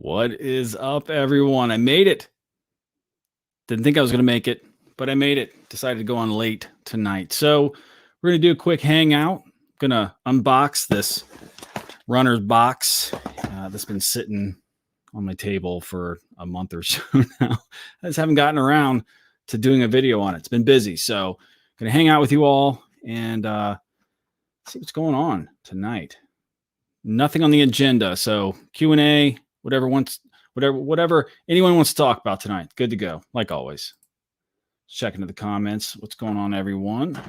What is up, everyone? I made it. Didn't think I was going to make it, but I made it. Decided to go on late tonight. So we're going to do a quick hangout. Going to unbox this runner's box that's been sitting on my table for a month or so now. I just haven't gotten around to doing a video on it. It's been busy. So going to hang out with you all and see what's going on tonight. Nothing on the agenda. So Q&A, whatever anyone wants to talk about tonight. Good to go, like always. Check into the comments. What's going on, everyone?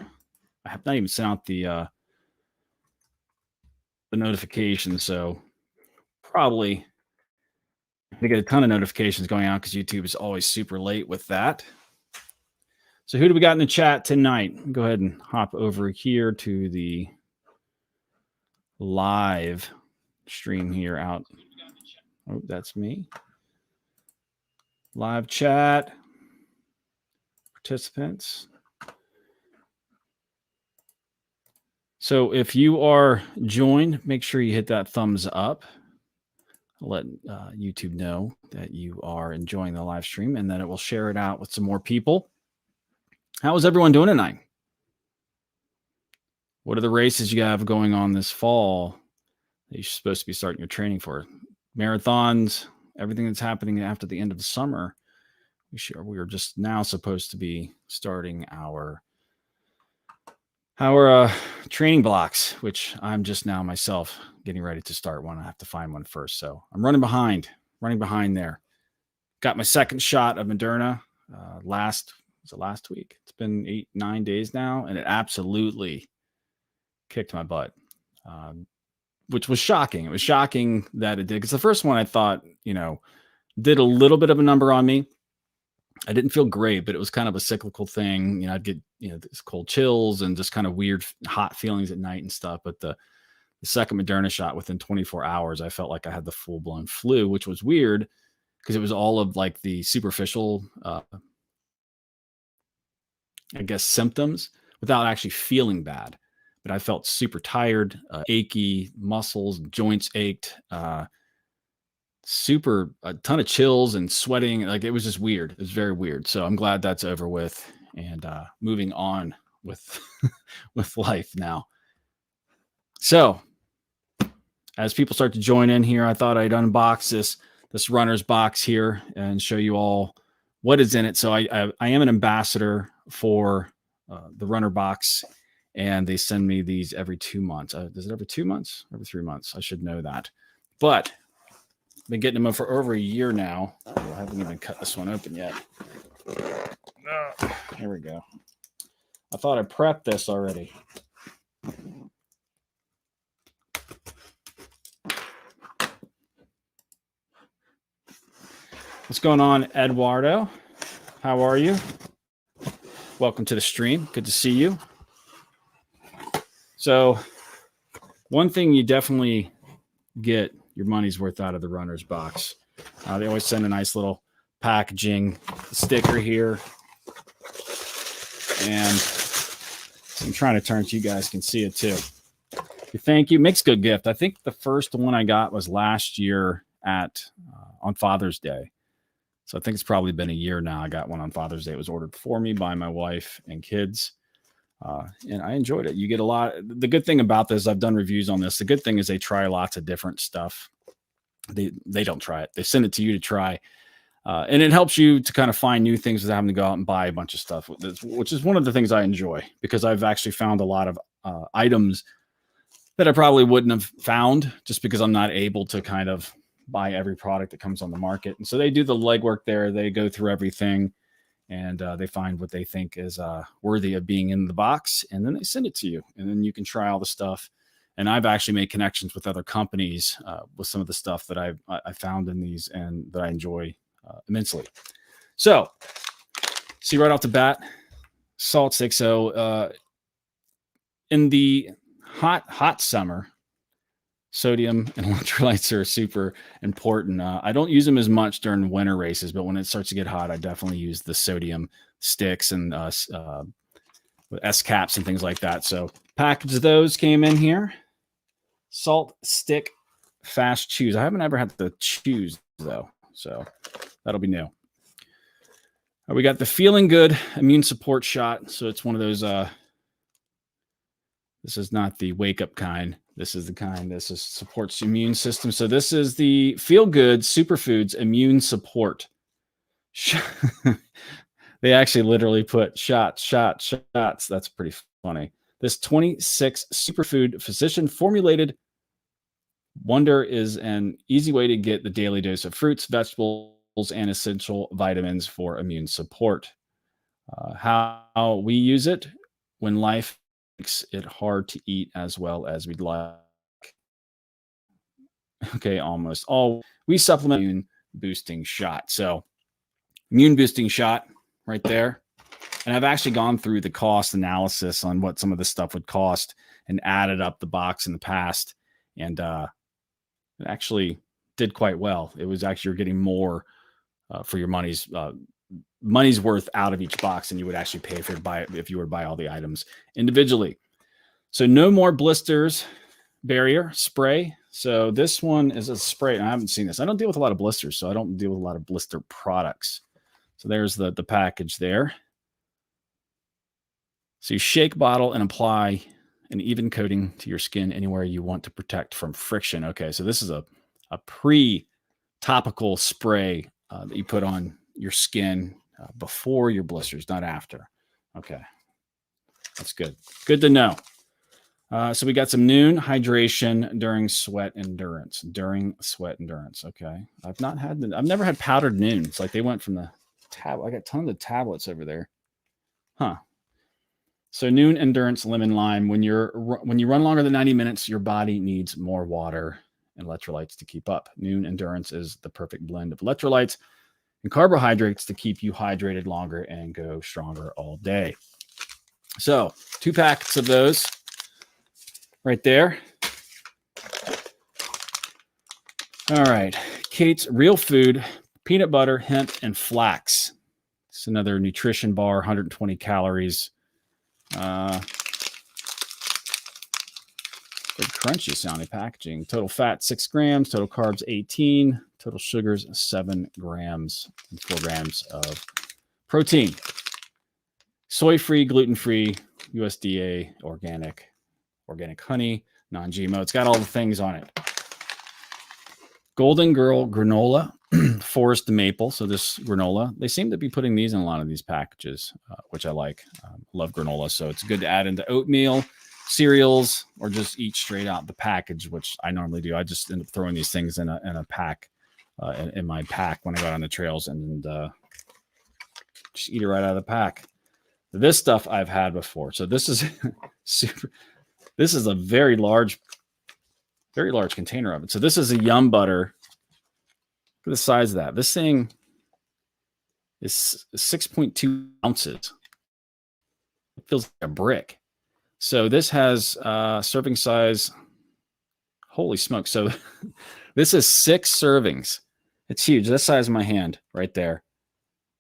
I have not even sent out the notifications, so probably I get a ton of notifications going out because YouTube is always super late with that. So who do we got in the chat tonight? Go ahead and hop over here to the live stream here out. Oh, that's me. Live chat. Participants. So if you are joined, make sure you hit that thumbs up. Let YouTube know that you are enjoying the live stream, and then it will share it out with some more people. How is everyone doing tonight? What are the races you have going on this fall that you're supposed to be starting your training for? Marathons, everything that's happening after the end of the summer. We are just now supposed to be starting our training blocks, which I'm just now myself getting ready to start one. I have to find one first. So I'm running behind there. Got my second shot of Moderna last week. It's been 8-9 days now, and it absolutely kicked my butt, which was shocking. It was shocking that it did, because the first one I thought, did a little bit of a number on me. I didn't feel great, but it was kind of a cyclical thing. I'd get, these cold chills and just kind of weird hot feelings at night and stuff. But the second Moderna shot, within 24 hours, I felt like I had the full blown flu, which was weird because it was all of like the superficial, symptoms without actually feeling bad. But I felt super tired, achy, muscles, joints ached, a ton of chills and sweating. Like, it was just weird. It was very weird. So I'm glad that's over with and moving on with with life now. So as people start to join in here, I thought I'd unbox this runner's box here and show you all what is in it. So I am an ambassador for the runner box, and they send me these every 2 months. Is it every 2 months? Every 3 months? I should know that. But been getting them for over a year now. I haven't even cut this one open yet. Here we go. I thought I prepped this already. What's going on, Eduardo? How are you? Welcome to the stream. Good to see you. So one thing you definitely get your money's worth out of the runner's box. They always send a nice little packaging sticker here. And I'm trying to turn so you guys can see it too. Thank you. Makes good gift. I think the first one I got was last year on Father's Day. So I think it's probably been a year now. I got one on Father's Day. It was ordered for me by my wife and kids. And I enjoyed it. You get a lot. The good thing about this, I've done reviews on this. The good thing is they try lots of different stuff. They don't try it. They send it to you to try. And it helps you to kind of find new things without having to go out and buy a bunch of stuff, which is one of the things I enjoy, because I've actually found a lot of items that I probably wouldn't have found just because I'm not able to kind of buy every product that comes on the market. And so they do the legwork there. They go through everything, and they find what they think is worthy of being in the box, and then they send it to you, and then you can try all the stuff. And I've actually made connections with other companies with some of the stuff that I found in these and that I enjoy immensely. So see right off the bat, salt stick. So in the hot summer, sodium and electrolytes are super important. I don't use them as much during winter races, but when it starts to get hot, I definitely use the sodium sticks and S caps and things like that. So package of those came in here. Salt stick fast chews. I haven't ever had to choose though. So that'll be new. We got the Feeling Good Immune Support Shot. So it's one of those, this is not the wake up kind. This is the kind this is supports the immune system. So this is the Feel Good Superfoods Immune Support. They actually literally put shots. That's pretty funny. This 26 superfood physician formulated wonder is an easy way to get the daily dose of fruits, vegetables, and essential vitamins for immune support. How we use it when life makes it hard to eat as well as we'd like. Okay, almost all we supplement immune boosting shot. So immune boosting shot right there. And I've actually gone through the cost analysis on what some of this stuff would cost and added up the box in the past. And it actually did quite well. It was actually, you're getting more for your money's worth out of each box than you would actually pay if you were to buy all the items individually. So no more blisters barrier spray. So this one is a spray. And I haven't seen this. I don't deal with a lot of blisters, so I don't deal with a lot of blister products. So there's the package there. So you shake bottle and apply an even coating to your skin anywhere you want to protect from friction. Okay, so this is a pre-topical spray that you put on your skin before your blisters, not after. Okay, that's good. Good to know. So we got some noon hydration during sweat endurance. Okay, I've never had powdered noon. It's like they went from the tab. I got tons of tablets over there. Huh. So noon endurance lemon lime. When you run longer than 90 minutes, your body needs more water and electrolytes to keep up. Noon endurance is the perfect blend of electrolytes and carbohydrates to keep you hydrated longer and go stronger all day. So 2 packets of those right there. All right. Kate's Real Food, peanut butter, hemp, and flax. It's another nutrition bar, 120 calories. Very crunchy sounding packaging. Total fat 6 grams, total carbs 18, total sugars 7 grams, and 4 grams of protein. Soy-free, gluten-free, USDA, organic honey, non-GMO. It's got all the things on it. Golden Girl granola, forest maple. So this granola, they seem to be putting these in a lot of these packages, which I like. Love granola. So it's good to add into oatmeal, cereals, or just eat straight out the package, which I normally do. I just end up throwing these things in a pack, in my pack when I go out on the trails, and just eat it right out of the pack. This stuff I've had before. So this is super. This is a very large container of it. So this is a Yum butter. Look at the size of that. This thing is 6.2 ounces. It feels like a brick. So this has serving size. Holy smoke. So this is 6 servings. It's huge. This size of my hand right there.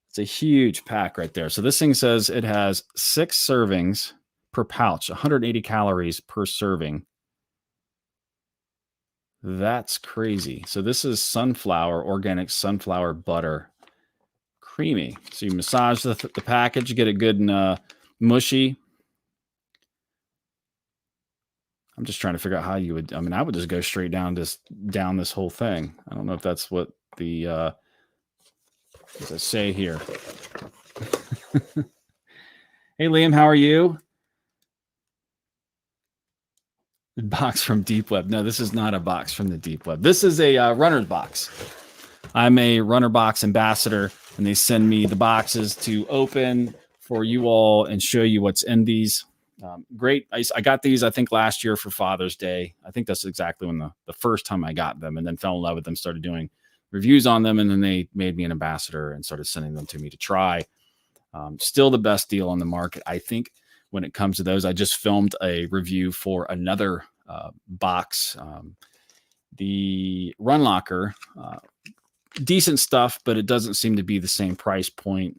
It's a huge pack right there. So this thing says it has 6 servings per pouch, 180 calories per serving. That's crazy. So this is organic sunflower butter, creamy. So you massage the package, get it good and mushy. I'm just trying to figure out how you would. I mean, I would just go straight down this whole thing. I don't know if that's what the does it say here. Hey Liam, how are you? Box from Deep Web. No, this is not a box from the Deep Web. This is a runner's box. I'm a runner box ambassador, and they send me the boxes to open for you all and show you what's in these. Great. I got these, I think, last year for Father's Day. I think that's exactly when the first time I got them, and then fell in love with them, started doing reviews on them, and then they made me an ambassador and started sending them to me to try. Still the best deal on the market, I think. When it comes to those, I just filmed a review for another box, the Run Locker, decent stuff, but it doesn't seem to be the same price point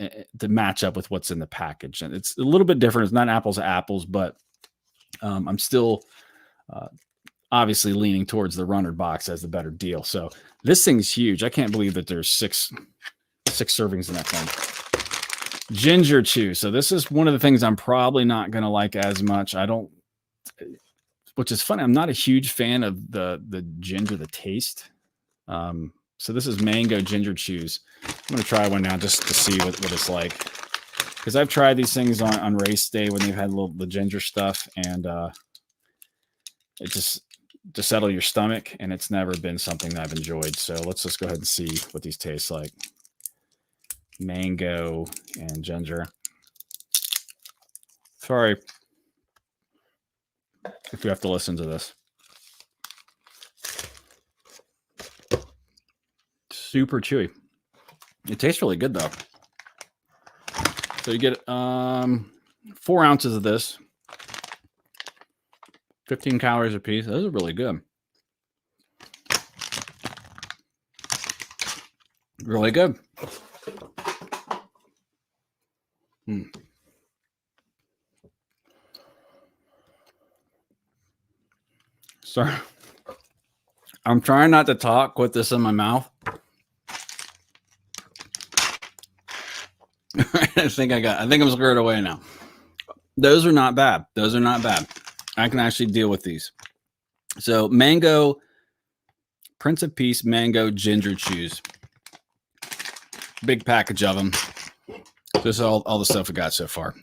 to match up with what's in the package. And it's a little bit different. It's not apples to apples, but I'm still obviously leaning towards the runner box as the better deal. So This thing's huge. I can't believe that there's six servings in that thing. Ginger chew. So this is one of the things I'm probably not going to like as much. Which is funny. I'm not a huge fan of the ginger, the taste. So this is mango ginger chews. I'm going to try one now just to see what it's like. Because I've tried these things on race day when they've had the ginger stuff, and it just to settle your stomach, and it's never been something that I've enjoyed. So let's just go ahead and see what these taste like. Mango and ginger. Sorry if you have to listen to this. Super chewy. It tastes really good though. So you get 4 ounces of this, 15 calories a piece. Those are really good. Really good. Sorry. I'm trying not to talk with this in my mouth. I think I'm scared away now. Those are not bad. I can actually deal with these. So mango, Prince of Peace mango ginger chews. Big package of them. This is all the stuff we got so far.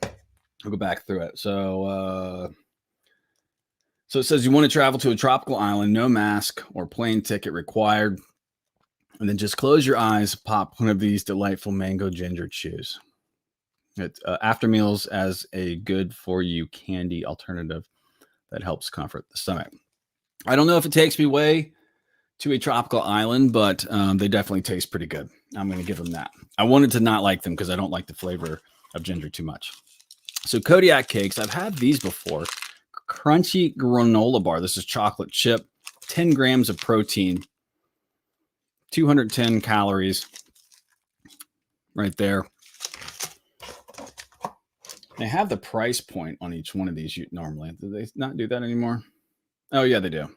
I'll go back through it. So it says you want to travel to a tropical island, no mask or plane ticket required. And then just close your eyes, pop one of these delightful mango ginger chews. It's after meals as a good for you candy alternative that helps comfort the stomach. I don't know if it takes me away to a tropical island, but they definitely taste pretty good. I'm going to give them that. I wanted to not like them because I don't like the flavor of ginger too much. So Kodiak Cakes, I've had these before. Crunchy granola bar. This is chocolate chip, 10 grams of protein, 210 calories right there. They have the price point on each one of these normally. Do they not do that anymore? Oh, yeah, they do. All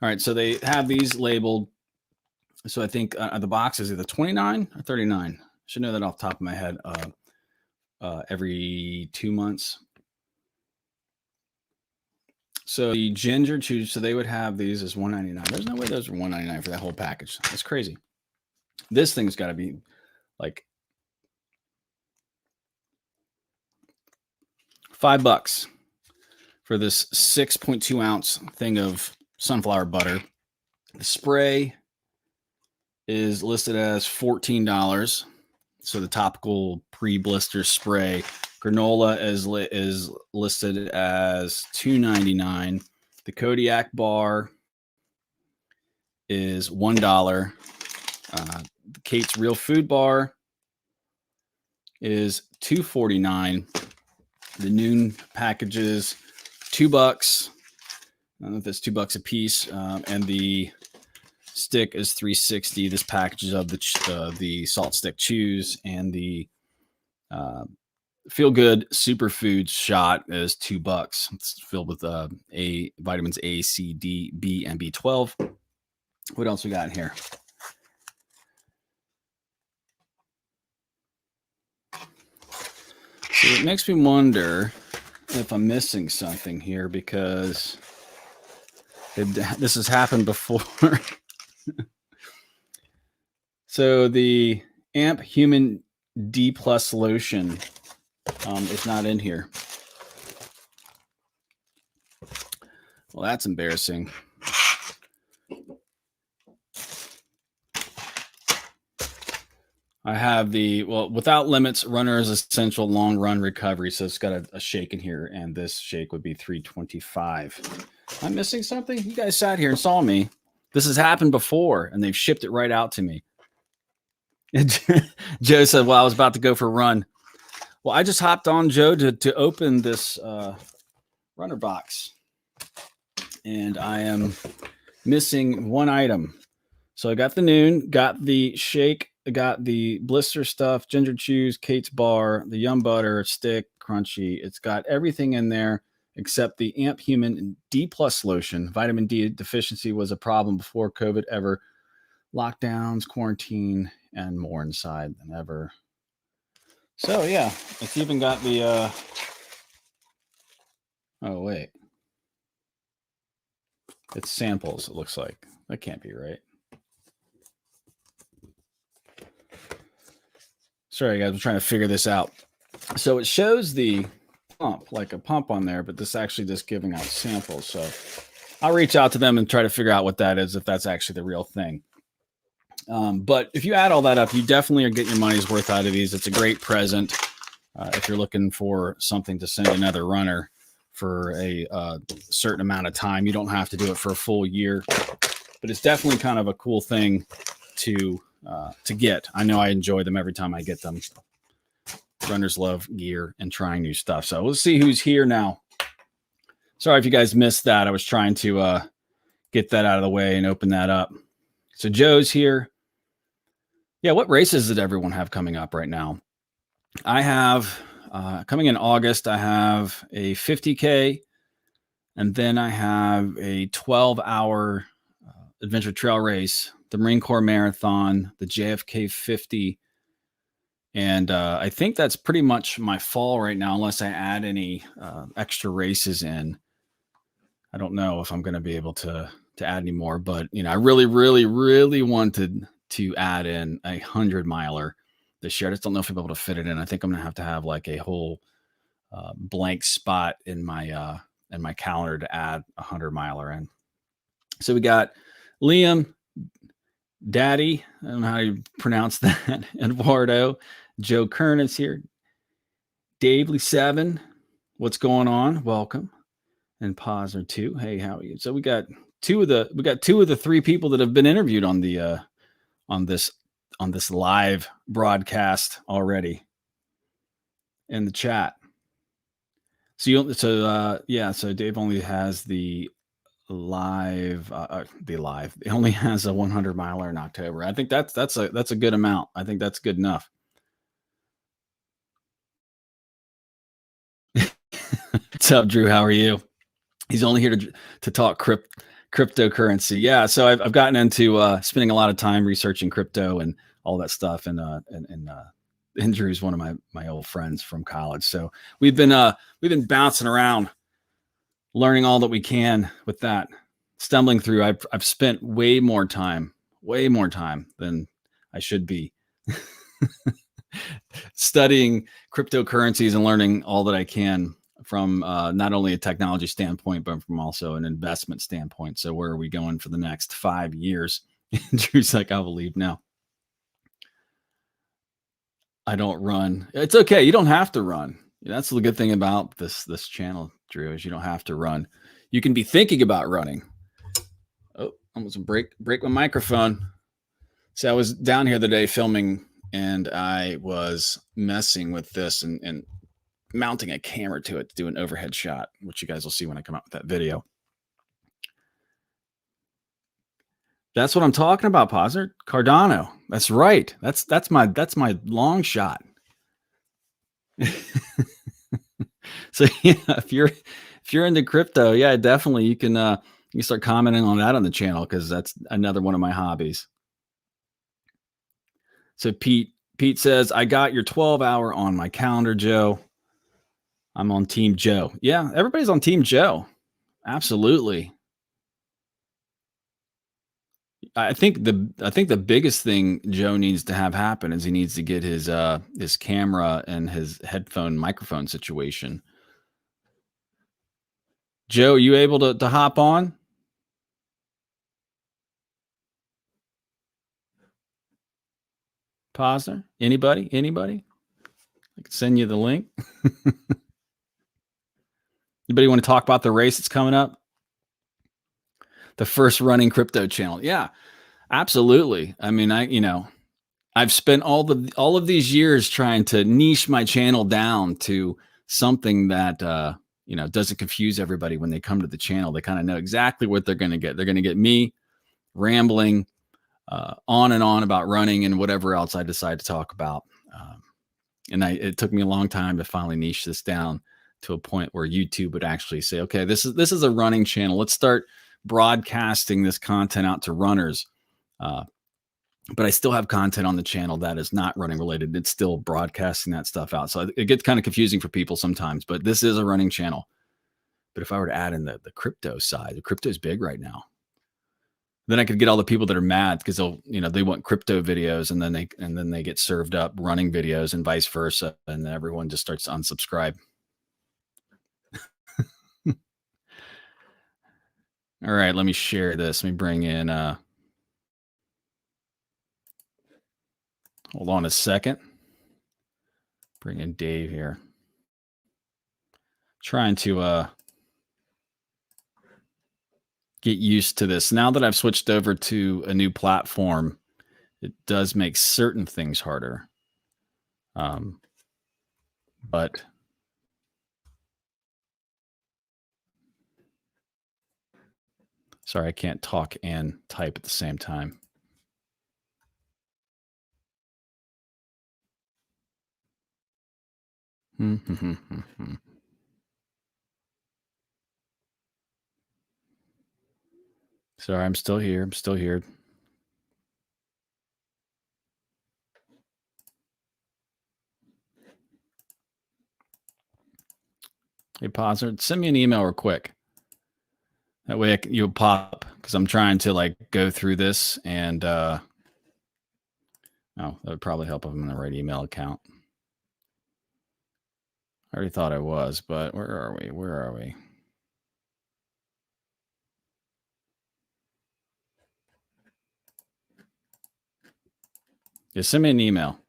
right, so they have these labeled. So I think the box is either 29 or 39. I should know that off the top of my head. Every 2 months. So the ginger chews, so they would have these as $1.99. There's no way those are $1.99 for that whole package. That's crazy. This thing's got to be like $5 for this 6.2 ounce thing of sunflower butter. The spray is listed as $14. So the topical pre-blister spray. Granola is listed as $2.99. The Kodiak bar is $1. The Kate's Real Food Bar is $2.49. The noon packages, $2. I don't know if that's $2 a piece. And the stick is $3.60. This package is of the salt stick chews, and the Feel Good Superfoods shot is $2. It's filled with vitamins A, C, D, B, and B12. What else we got in here? So it makes me wonder if I'm missing something here, because this has happened before. So the Amp Human D Plus lotion is not in here. Well, that's embarrassing. I have the Without Limits Runner's Essential Long Run Recovery. So it's got a shake in here, and this shake would be $3.25. I'm missing something? You guys sat here and saw me. This has happened before, and they've shipped it right out to me. Joe said, well, I was about to go for a run. Well, I just hopped on, Joe, to open this runner box, and I am missing one item. So I got the noon, got the shake, got the blister stuff, ginger chews, Kate's bar, the Yum Butter, stick, crunchy. It's got everything in there except the Amp Human D Plus lotion. Vitamin D deficiency was a problem before COVID ever lockdowns, quarantine, and more inside than ever. So yeah, it's even got the oh wait. It's samples, it looks like. That can't be right. Sorry guys, I'm trying to figure this out. So it shows the pump, like a pump on there, but this is actually just giving out samples. So I'll reach out to them and try to figure out what that is, if that's actually the real thing. But if you add all that up, you definitely are getting your money's worth out of these. It's a great present if you're looking for something to send another runner for a certain amount of time. You don't have to do it for a full year, but it's definitely kind of a cool thing to get. I know I enjoy them every time I get them. Runners love gear and trying new stuff. So we'll see who's here now. Sorry if you guys missed that. I was trying to get that out of the way and open that up. So Joe's here. Yeah, what races did everyone have coming up right now? I have, coming in August, I have a 50K, and then I have a 12-hour adventure trail race, the Marine Corps Marathon, the JFK 50, and I think that's pretty much my fall right now, unless I add any extra races in. I don't know if I'm going to be able to add any more, but I really, really, really wanted to add in a 100-miler this year. I just don't know if I'll be able to fit it in. I think I'm going to have like a whole blank spot in my calendar to add a 100-miler in. So we got Liam, Daddy, I don't know how you pronounce that, Eduardo, Joe Kern is here, Dave Lee 7, what's going on? Welcome. And Posner 2. Hey, how are you? So we got two of the three people that have been interviewed on the on this live broadcast already in the chat. So Dave only has the live. He only has a 100-miler in October. I think that's a good amount. I think that's good enough. What's up, Drew? How are you? He's only here to talk cryptocurrency. Yeah, so I've gotten into spending a lot of time researching crypto and all that stuff, and Drew's one of my old friends from college. So we've been bouncing around, learning all that we can with that, stumbling through. I've spent way more time than I should be studying cryptocurrencies and learning all that I can from not only a technology standpoint, but from also an investment standpoint. So where are we going for the next 5 years? Drew's like, I'll believe now. I don't run. It's okay. You don't have to run. That's the good thing about this channel, Drew, is you don't have to run. You can be thinking about running. Oh, almost break my microphone. So I was down here the day filming, and I was messing with this and mounting a camera to it to do an overhead shot, which you guys will see when I come out with that video. That's what I'm talking about, Posner. Cardano. That's right. That's my long shot. So yeah, if you're into crypto, yeah, definitely you can start commenting on that on the channel, because that's another one of my hobbies. So Pete says, I got your 12-hour on my calendar, Joe. I'm on Team Joe. Yeah, everybody's on Team Joe. Absolutely. I think the biggest thing Joe needs to have happen is he needs to get his camera and his headphone microphone situation. Joe, you able to hop on? Posner? Anybody? I can send you the link. Anybody want to talk about the race that's coming up? The first running crypto channel. Yeah, absolutely. I mean, I've spent all of these years trying to niche my channel down to something that doesn't confuse everybody when they come to the channel. They kind of know exactly what they're going to get. They're going to get me rambling on and on about running and whatever else I decide to talk about. It took me a long time to finally niche this down to a point where YouTube would actually say, okay, this is a running channel. Let's start broadcasting this content out to runners. but I still have content on the channel that is not running related. It's still broadcasting that stuff out. So it gets kind of confusing for people sometimes, but this is a running channel. But if I were to add in the crypto side, the crypto is big right now. Then I could get all the people that are mad because they want crypto videos and then they get served up running videos and vice versa. And then everyone just starts to unsubscribe. All right, let me share this. Let me bring in hold on a second. Bring in Dave here. Trying to get used to this. Now that I've switched over to a new platform, it does make certain things harder. But sorry, I can't talk and type at the same time. Sorry, I'm still here. Hey, pause. Send me an email real quick. That way you'll pop because I'm trying to go through this and that would probably help if I'm in the right email account. I already thought I was, but where are we? Just send me an email.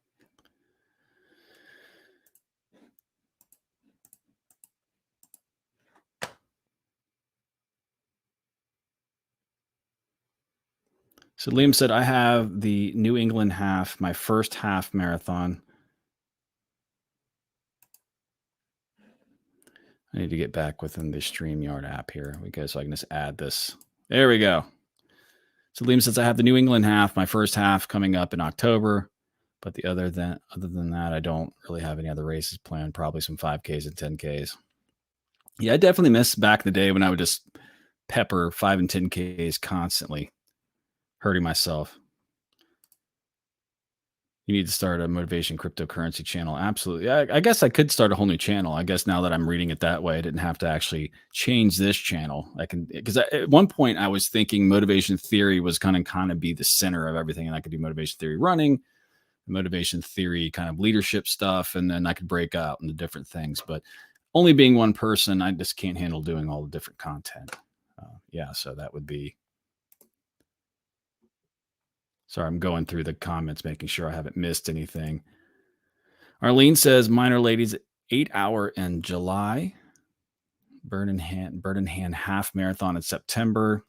So Liam said, I have the New England half, my first half marathon. I need to get back within the StreamYard app here. So I can just add this. There we go. So Liam says, I have the New England half, my first half coming up in October. But other than that, I don't really have any other races planned, probably some 5Ks and 10Ks. Yeah, I definitely miss back in the day when I would just pepper 5 and 10Ks constantly, hurting myself. You need to start a motivation cryptocurrency channel. Absolutely. I guess I could start a whole new channel. I guess now that I'm reading it that way, I didn't have to actually change this channel. I can, because at one point I was thinking motivation theory was kind of be the center of everything. And I could do motivation theory running, motivation theory kind of leadership stuff. And then I could break out into different things. But only being one person, I just can't handle doing all the different content. So that would be. Sorry, I'm going through the comments, making sure I haven't missed anything. Arlene says, Minor Ladies 8-hour in July. Birmingham half marathon in September.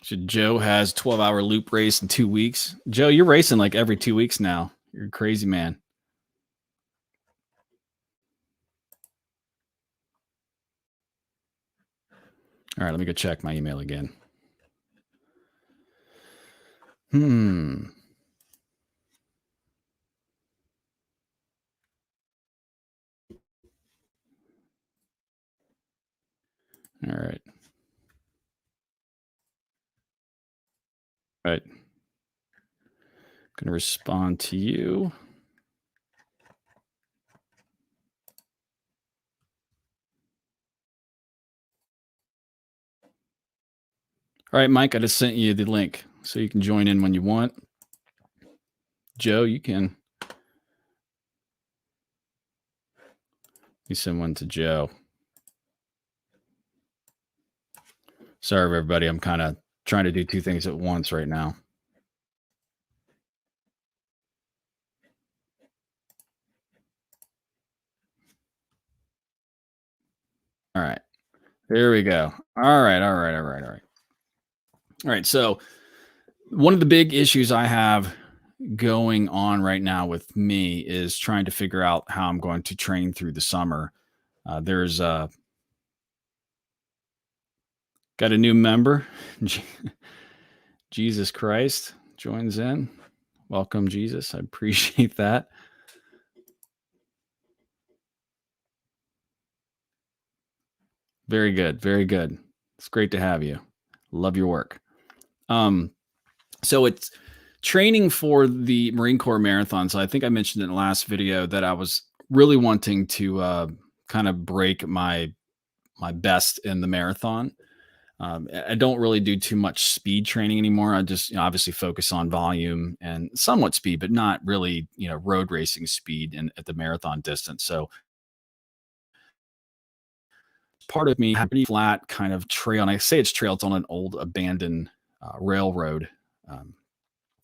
So Joe has 12-hour loop race in 2 weeks. Joe, you're racing like every 2 weeks now. You're a crazy man. All right, let me go check my email again. All right. All right. Going to respond to you. All right, Mike, I just sent you the link so you can join in when you want. Joe, you can. You send one to Joe. Sorry, everybody. I'm kind of trying to do 2 things at once right now. All right. There we go. All right. So one of the big issues I have going on right now with me is trying to figure out how I'm going to train through the summer. There's got a new member. Jesus Christ joins in. Welcome, Jesus. I appreciate that. Very good. Very good. It's great to have you. Love your work. So it's training for the Marine Corps Marathon. So I think I mentioned in the last video that I was really wanting to kind of break my best in the marathon. I don't really do too much speed training anymore. I just obviously focus on volume and somewhat speed, but not really road racing speed at the marathon distance. So part of me had a pretty flat kind of trail, and I say it's trail. It's on an old abandoned railroad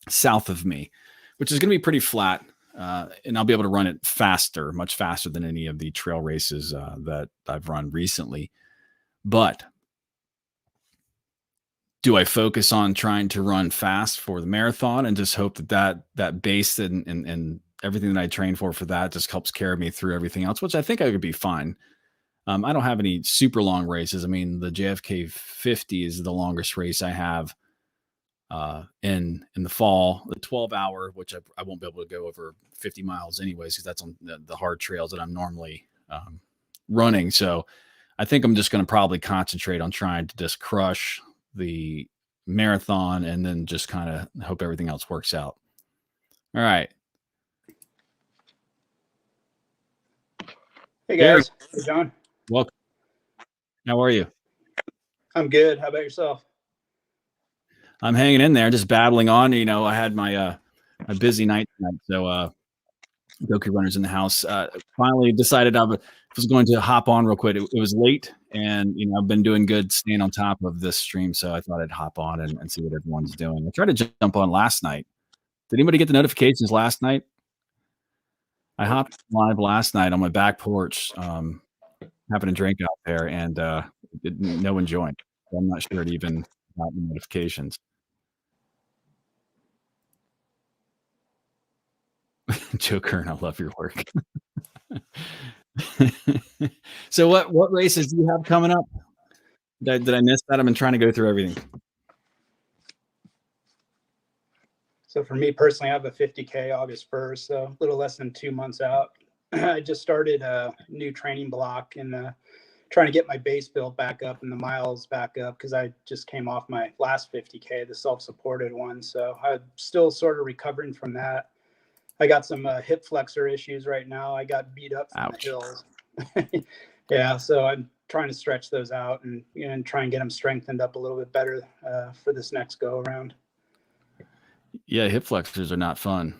south of me, which is going to be pretty flat. And I'll be able to run it faster, much faster than any of the trail races that I've run recently. But do I focus on trying to run fast for the marathon and just hope that base and everything that I train for that just helps carry me through everything else, which I think I could be fine. I don't have any super long races. I mean, the JFK 50 is the longest race I have in the fall, the 12-hour, which I won't be able to go over 50 miles anyways, because that's on the hard trails that I'm normally running. So I think I'm just going to probably concentrate on trying to just crush the marathon and then just kind of hope everything else works out. All right. Hey guys. Hey John. Welcome. How are you? I'm good. How about yourself? I'm hanging in there, just battling on. I had my a busy night tonight, so Goku runners in the house. Finally decided I was going to hop on real quick. It was late, and I've been doing good staying on top of this stream, so I thought I'd hop on and see what everyone's doing. I tried to jump on last night. Did anybody get the notifications last night? I hopped live last night on my back porch, having a drink out there, and no one joined. So I'm not sure it even got the notifications. Joker, and I love your work. So what races do you have coming up? Did I miss that? I've been trying to go through everything. So for me personally, I have a 50K August 1st, so a little less than 2 months out. I just started a new training block and trying to get my base build back up and the miles back up, because I just came off my last 50K, the self-supported one. So I'm still sort of recovering from that. I got some hip flexor issues right now. I got beat up from the hills. Yeah, so I'm trying to stretch those out and try and get them strengthened up a little bit better for this next go around. Yeah, hip flexors are not fun.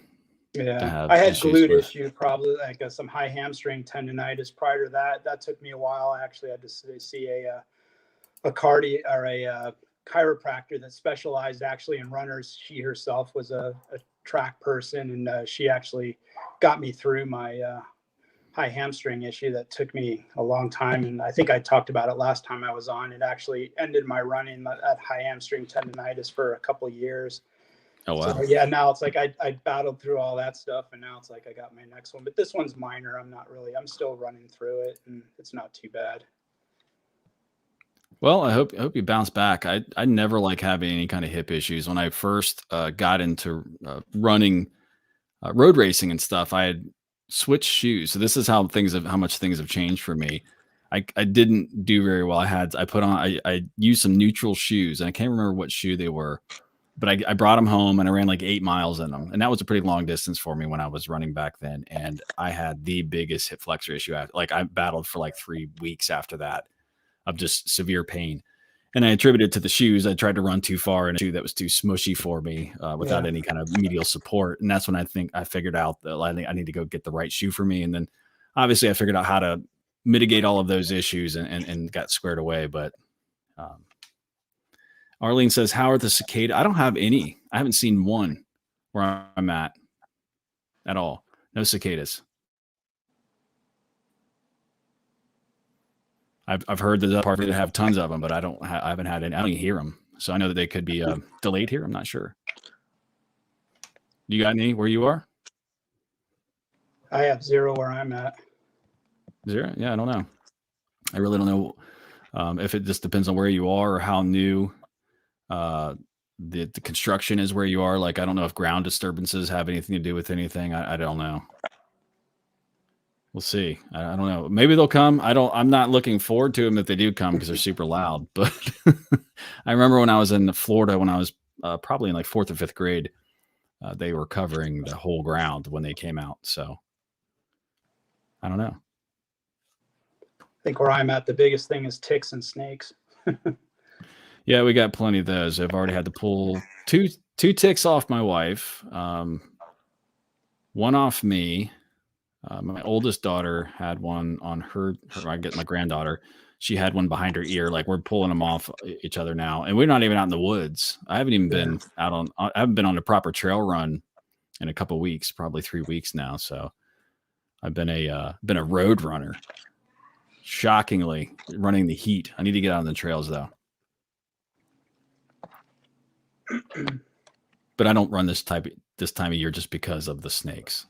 Yeah, I had glute issue, probably like some high hamstring tendonitis prior to that. That took me a while. I actually had to see a chiropractor that specialized actually in runners. She herself was a track person, and she actually got me through my high hamstring issue that took me a long time. And I think I talked about it last time I was on. It actually ended my running at high hamstring tendonitis for a couple of years. Oh, wow. So, yeah, now it's like I battled through all that stuff, and now it's like I got my next one. But this one's minor. I'm still running through it, and it's not too bad. Well, I hope you bounce back. I never like having any kind of hip issues. When I first got into running road racing and stuff, I had switched shoes. So this is how much things have changed for me. I didn't do very well. I used some neutral shoes, and I can't remember what shoe they were, but I brought them home and I ran like 8 miles in them. And that was a pretty long distance for me when I was running back then. And I had the biggest hip flexor issue. I battled for like 3 weeks after that of just severe pain. And I attributed it to the shoes. I tried to run too far in a shoe that was too smushy for me without any kind of medial support. And that's when I figured out that I need to go get the right shoe for me. And then obviously I figured out how to mitigate all of those issues and got squared away. But Arlene says, how are the cicada? I don't have any. I haven't seen one where I'm at all. No cicadas. I've heard there's a part that have tons of them, but I haven't had any. I don't even hear them. So I know that they could be delayed here. I'm not sure. You got any where you are? I have 0 where I'm at. 0? Yeah, I don't know. I really don't know if it just depends on where you are or how new the construction is where you are. Like, I don't know if ground disturbances have anything to do with anything. I don't know. We'll see. I don't know. Maybe they'll come. I'm not looking forward to them if they do come, because they're super loud. But I remember when I was in Florida, when I was probably in like 4th or 5th grade. They were covering the whole ground when they came out. So I don't know. I think where I'm at, the biggest thing is ticks and snakes. Yeah, we got plenty of those. I've already had to pull two ticks off my wife, one off me. My oldest daughter had one on her. I get my granddaughter. She had one behind her ear. Like, we're pulling them off each other now, and we're not even out in the woods. I haven't even been out on. I haven't been on a proper trail run in a couple of weeks, probably 3 weeks now. So I've been a road runner. Shockingly, running the heat. I need to get out on the trails though. But I don't run this time of year just because of the snakes.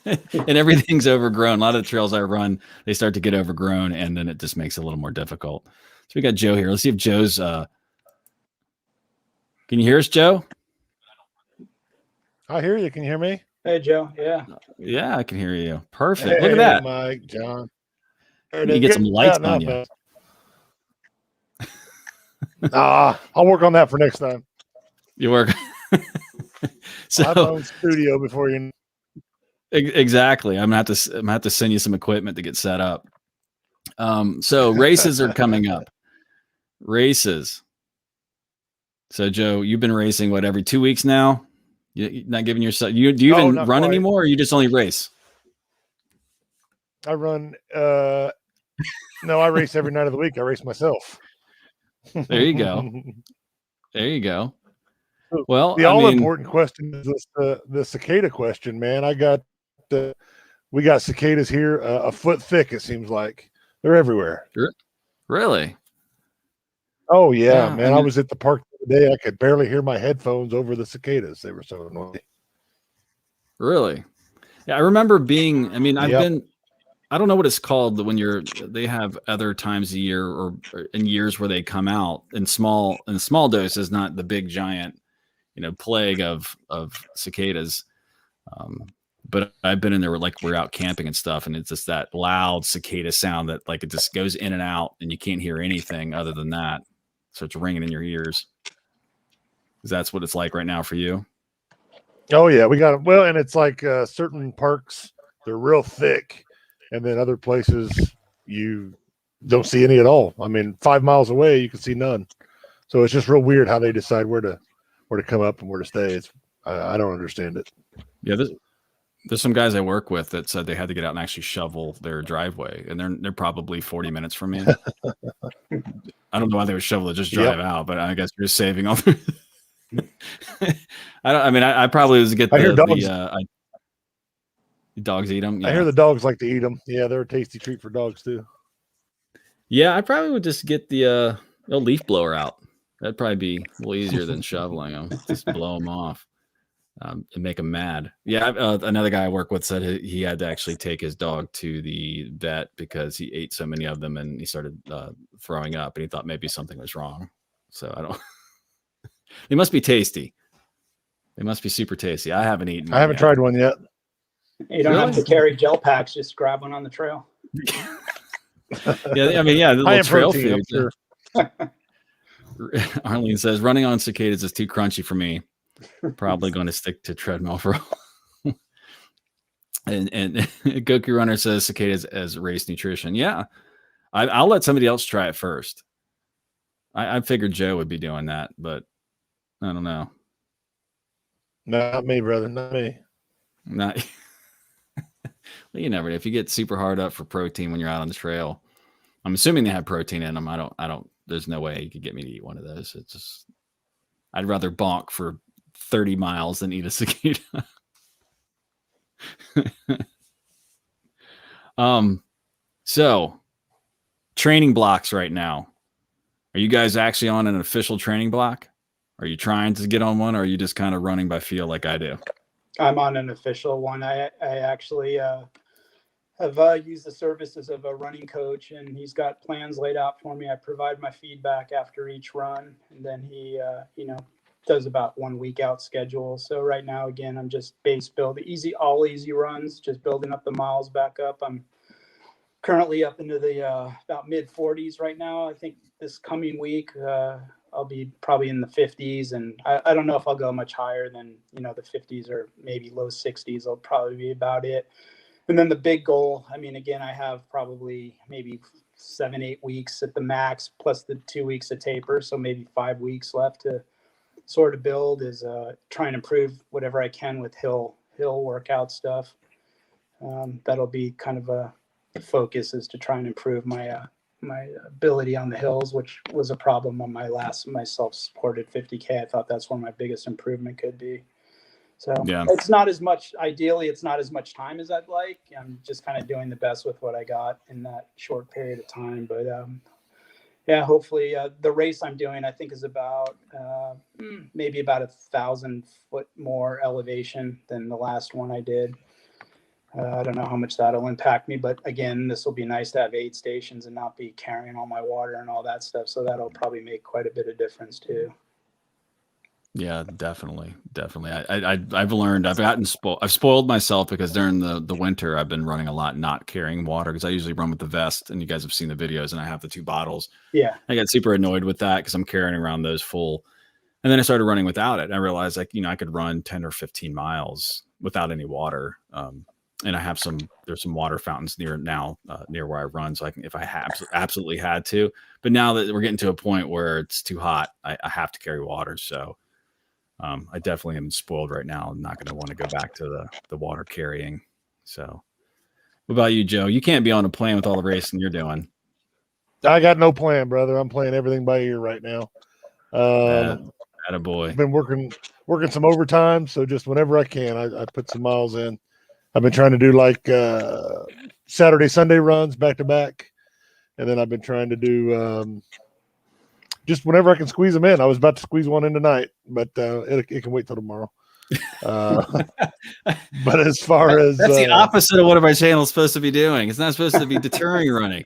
And everything's overgrown. A lot of the trails I run, they start to get overgrown, and then it just makes it a little more difficult. So we got Joe here. Let's see if Joe's can you hear us, Joe? I hear you. Can you hear me? Hey, Joe. Yeah. Yeah, I can hear you. Perfect. Hey, look at that. Mike, John. You get some lights on you. I'll work on that for next time. You work. I have my own studio before you. Exactly. I'm gonna have to send you some equipment to get set up. So races are coming up. Races. So Joe, you've been racing every 2 weeks now? You're not giving yourself. Do you even run quite anymore, or you just only race? I run. No, I race every night of the week. I race myself. There you go. There you go. Well, the all-important question is the cicada question, man. We got cicadas here a foot thick. It seems like they're everywhere. Really? Oh yeah, man. I was at the park the other day. I could barely hear my headphones over the cicadas. They were so annoying. Really? Yeah, I remember being. I mean, I've been. I don't know what it's called when they have other times a year or in years where they come out in small doses, not the big giant, plague of cicadas. But I've been in there we're out camping and stuff, and it's just that loud cicada sound that it just goes in and out, and you can't hear anything other than that. So it's ringing in your ears. That's what it's like right now for you. Oh yeah, we got well, and it's like certain parks, they're real thick. And then other places you don't see any at all. I mean, 5 miles away, you can see none. So it's just real weird how they decide where to come up and where to stay. I don't understand it. Yeah, there's some guys I work with that said they had to get out and actually shovel their driveway, and they're probably 40 minutes from me. I don't know why they would shovel it, just drive out, but I guess you're saving all. I probably was get. I hear dogs. Dogs eat them. Yeah. I hear the dogs like to eat them. Yeah, they're a tasty treat for dogs too. Yeah, I probably would just get the leaf blower out. That'd probably be a little easier than shoveling them. Just blow them off and make them mad. Yeah, another guy I work with said he had to actually take his dog to the vet because he ate so many of them and he started throwing up, and he thought maybe something was wrong. So I don't. They must be tasty. They must be super tasty. I haven't eaten. I haven't tried one yet. You don't have to carry gel packs. Just grab one on the trail. Yeah, I mean, the little trail protein, food. Sure. Arlene says, running on cicadas is too crunchy for me. Probably going to stick to treadmill for and Goku Runner says cicadas as race nutrition. Yeah, I'll let somebody else try it first. I figured Joe would be doing that, but I don't know. Not me, brother. Not me. Not. Well, you never know. If you get super hard up for protein when you're out on the trail, I'm assuming they have protein in them. I don't. There's no way you could get me to eat one of those. It's just, I'd rather bonk for 30 miles than eat a cicada. So training blocks right now. Are you guys actually on an official training block? Are you trying to get on one, or are you just kind of running by feel like I do? I'm on an official one. I actually have used the services of a running coach, and he's got plans laid out for me. I provide my feedback after each run, and then he, does about 1 week out schedule. So right now, again, I'm just base build, all easy runs, just building up the miles back up. I'm currently up into the about mid 40s right now. I think this coming week, I'll I'll be probably in the 50s, and I don't know if I'll go much higher than, you know, the 50s or maybe low 60s. Will probably be about it. And then the big goal, I mean, again, I have probably maybe 7-8 weeks at the max, plus the 2 weeks of taper. So maybe 5 weeks left to sort of build, is try and improve whatever I can with hill workout stuff. That'll be kind of a focus, is to try and improve my ability on the hills, which was a problem on my self-supported 50K. I thought that's where my biggest improvement could be. So Yeah. it's not as much, ideally, it's not as much time as I'd like. I'm just kind of doing the best with what I got in that short period of time. But yeah, hopefully the race I'm doing, I think, is about maybe about 1,000 foot more elevation than the last one I did. I don't know how much that'll impact me, but again, this will be nice to have aid stations and not be carrying all my water and all that stuff. So that'll probably make quite a bit of difference too. Yeah, definitely. I've learned, I've spoiled myself, because during the winter I've been running a lot, not carrying water, because I usually run with the vest, and you guys have seen the videos, and I have the 2 bottles. Yeah. I got super annoyed with that, because I'm carrying around those full. And then I started running without it. And I realized, like, you know, I could run 10 or 15 miles without any water. And I have there's some water fountains near where I run. So I can, if I absolutely had to, but now that we're getting to a point where it's too hot, I have to carry water. So I definitely am spoiled right now. I'm not going to want to go back to the water carrying. So what about you, Joe? You can't be on a plane with all the racing you're doing. I got no plan, brother. I'm playing everything by ear right now. Attaboy. I've been working some overtime, so just whenever I can, I put some miles in. I've been trying to do like Saturday, Sunday runs back to back, and then I've been trying to do just whenever I can squeeze them in. I was about to squeeze one in tonight, but it can wait till tomorrow. But as far as that's the opposite of what our channel is supposed to be doing. It's not supposed to be deterring running.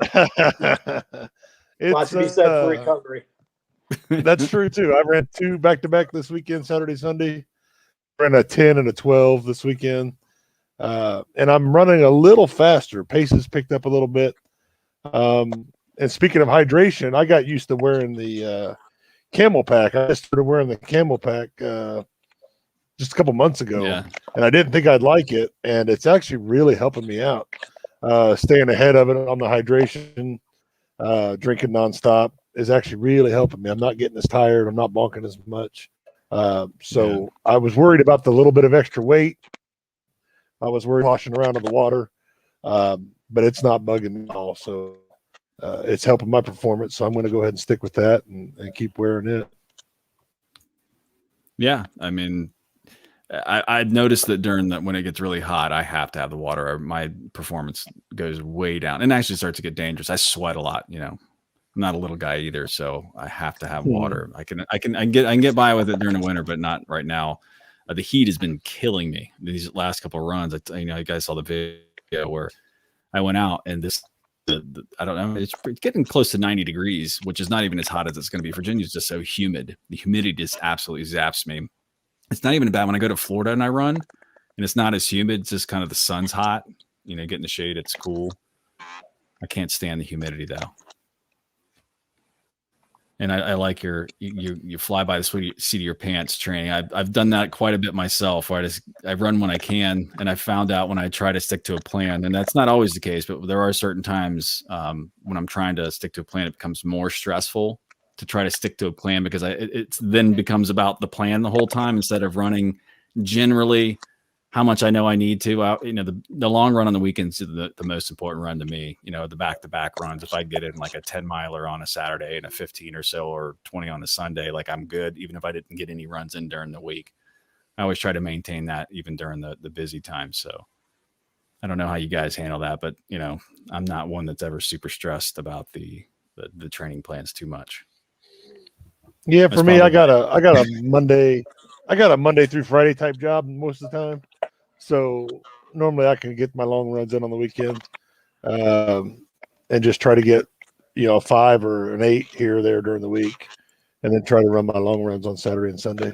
Lots to be said for recovery. That's true too. I ran 2 back to back this weekend, Saturday, Sunday. Ran a 10 and a 12 this weekend. And I'm running a little faster. Pace has picked up a little bit. And speaking of hydration, I got used to wearing the Camel Pack. I just started wearing the Camel Pack just a couple months ago, and I didn't think I'd like it. And it's actually really helping me out. Staying ahead of it on the hydration, drinking nonstop is actually really helping me. I'm not getting as tired. I'm not bonking as much. So I was worried about the little bit of extra weight. I was worried washing around in the water, but it's not bugging me at all. So it's helping my performance. So I'm going to go ahead and stick with that and keep wearing it. Yeah. I mean, I noticed that when it gets really hot, I have to have the water, or my performance goes way down and actually starts to get dangerous. I sweat a lot, you know. I'm not a little guy either, so I have to have water. I can get by with it during the winter, but not right now. The heat has been killing me these last couple of runs. You guys saw the video where I went out, and I don't know, it's getting close to 90 degrees, which is not even as hot as it's going to be. Virginia's just so humid. The humidity just absolutely zaps me. It's not even bad when I go to Florida and I run, and it's not as humid. It's just kind of the sun's hot. You know, get in the shade, it's cool. I can't stand the humidity though. And I like you fly by the seat of your pants training. I've done that quite a bit myself, where I run when I can, and I found out when I try to stick to a plan, and that's not always the case, but there are certain times when I'm trying to stick to a plan, it becomes more stressful to try to stick to a plan, because it then becomes about the plan the whole time instead of running generally how much I know I need to. The long run on the weekends is the most important run to me. You know, the back-to-back runs, if I get in like a 10 miler on a Saturday and a 15 or so, or 20 on a Sunday, like I'm good, even if I didn't get any runs in during the week. I always try to maintain that even during the busy times. So I don't know how you guys handle that, but you know, I'm not one that's ever super stressed about the training plans too much. Yeah, for me, I got a Monday through Friday type job most of the time. So normally I can get my long runs in on the weekend, and just try to get, a 5 or an 8 here or there during the week, and then try to run my long runs on Saturday and Sunday.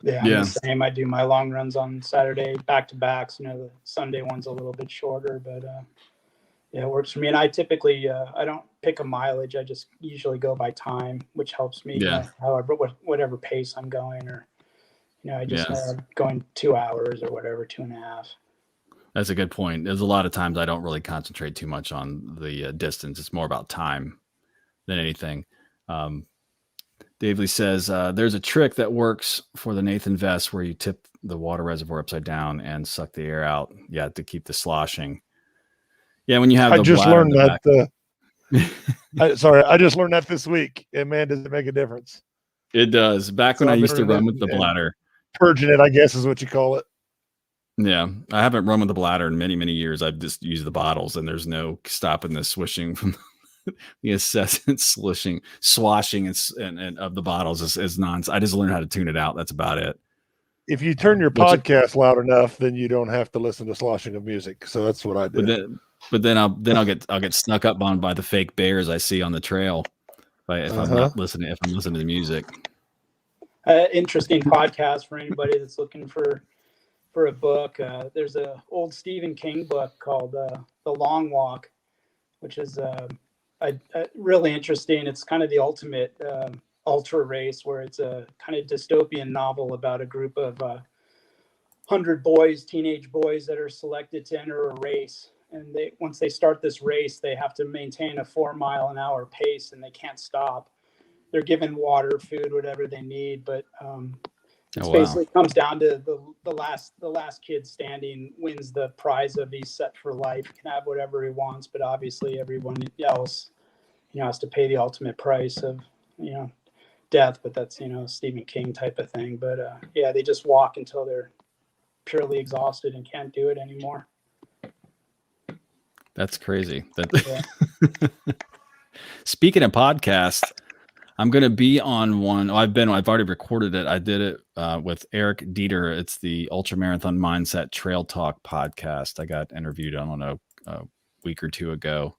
Yeah, I'm the same. I do my long runs on Saturday, back to backs. The Sunday one's a little bit shorter, but Yeah, it works for me. And I typically, I don't pick a mileage. I just usually go by time, which helps me, Yeah. however, whatever pace I'm going, or, I just Yes. going 2 hours or whatever, 2.5. That's a good point. There's a lot of times I don't really concentrate too much on the distance. It's more about time than anything. Dave Lee says, there's a trick that works for the Nathan vest where you tip the water reservoir upside down and suck the air out. Yeah, to keep the sloshing. Yeah, when you have I the just bladder in learned the that. Sorry, I just learned that this week, and man, does it make a difference? It does. Back So when I I've been used to learning run it with the and bladder. purging it, I guess, is what you call it. Yeah, I haven't run with the bladder in many, many years. I've just used the bottles, and there's no stopping the swishing from the incessant swashing and of the bottles is nonsense. I just learned how to tune it out. That's about it. If you turn your Which- podcast loud enough, then you don't have to listen to sloshing of music. So that's what I do. But then I'll get snuck up on by the fake bears I see on the trail if I'm listening to music. Interesting podcast for anybody that's looking for a book. There's a old Stephen King book called The Long Walk, which is really interesting. It's kind of the ultimate ultra race, where it's a kind of dystopian novel about a group of 100 teenage boys that are selected to enter a race. And once they start this race, they have to maintain a 4-mile-an-hour pace, and they can't stop. They're given water, food, whatever they need, but it's basically comes down to the last kid standing wins the prize of he's set for life. He can have whatever he wants, but obviously everyone else, has to pay the ultimate price of, death. But that's, Stephen King type of thing. But yeah, they just walk until they're purely exhausted and can't do it anymore. That's crazy. Speaking of podcasts, I'm going to be on one. I've already recorded it. I did it with Eric Dieter. It's the Ultra Marathon Mindset Trail Talk podcast. I got interviewed on a week or two ago,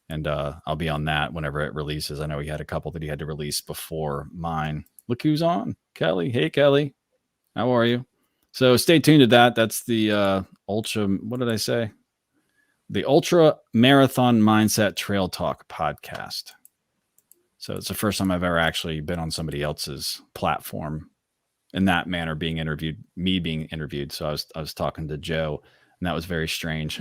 and I'll be on that whenever it releases. I know he had a couple that he had to release before mine. Look who's on. Kelly. Hey, Kelly. How are you? So stay tuned to that. That's the Ultra, what did I say? The Ultra Marathon Mindset Trail Talk podcast. So it's the first time I've ever actually been on somebody else's platform in that manner, being interviewed. So I was talking to Joe, and that was very strange